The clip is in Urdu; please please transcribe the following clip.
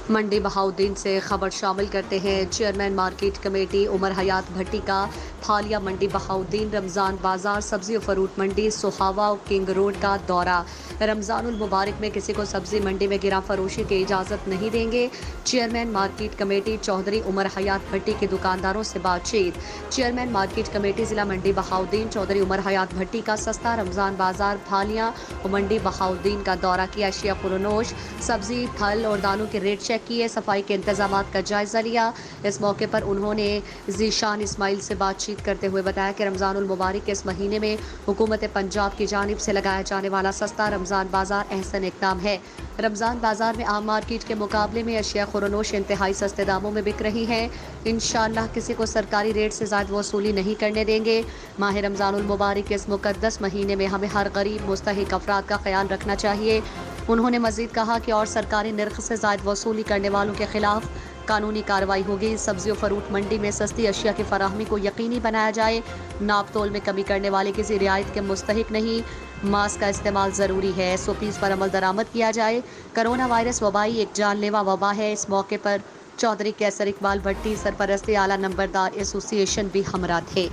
منڈی بہاؤدین سے خبر شامل کرتے ہیں۔ چیئرمین مارکیٹ کمیٹی عمر حیات بھٹی کا حالیہ منڈی بہاؤدین رمضان بازار سبزی و فروٹ منڈی سہاوا کنگ روڈ کا دورہ۔ رمضان المبارک میں کسی کو سبزی منڈی میں گراں فروشی کی اجازت نہیں دیں گے۔ چیئرمین مارکیٹ کمیٹی چودھری عمر حیات بھٹی کی دکانداروں سے بات چیت۔ چیئرمین مارکیٹ کمیٹی ضلع منڈی بہاؤدین چودھری عمر حیات بھٹی کا سستا رمضان بازار بھالیاں منڈی بہاؤدین کا دورہ کیا۔ اشیاء فروش، سبزی، پھل اور دالوں کے ریٹ چیک کیے، صفائی کے انتظامات کا جائزہ لیا۔ اس موقع پر انہوں نے ذیشان اسماعیل سے بات چیت کرتے ہوئے بتایا کہ رمضان المبارک کے اس مہینے میں حکومت پنجاب کی جانب سے لگایا جانے والا سستا رمضان بازار احسن اقدام ہے۔ رمضان بازار میں عام مارکیٹ کے مقابلے میں اشیاء فروش انتہائی سستے داموں میں بک رہی ہیں۔ انشاءاللہ کسی کو سرکاری ریٹ سے زائد وصولی نہیں کرنے دیں گے۔ ماہ رمضان المبارک کے اس مقدس مہینے میں ہمیں ہر غریب مستحق افراد کا خیال رکھنا چاہیے۔ انہوں نے مزید کہا کہ اور سرکاری نرخ سے زائد وصولی کرنے والوں کے خلاف قانونی کارروائی ہوگی۔ سبزی و فروٹ منڈی میں سستی اشیاء کی فراہمی کو یقینی بنایا جائے۔ ناپ تول میں کمی کرنے والے کسی رعایت کے مستحق نہیں۔ ماسک کا استعمال ضروری ہے۔ SOPs پر عمل درآمد کیا جائے۔ کرونا وائرس وبائی ایک جان لیوا وبا ہے۔ اس موقع پر چودھری کیسر اقبال بھٹی سرپرست اعلیٰ نمبردار ایسوسی ایشن بھی ہمراہ تھے۔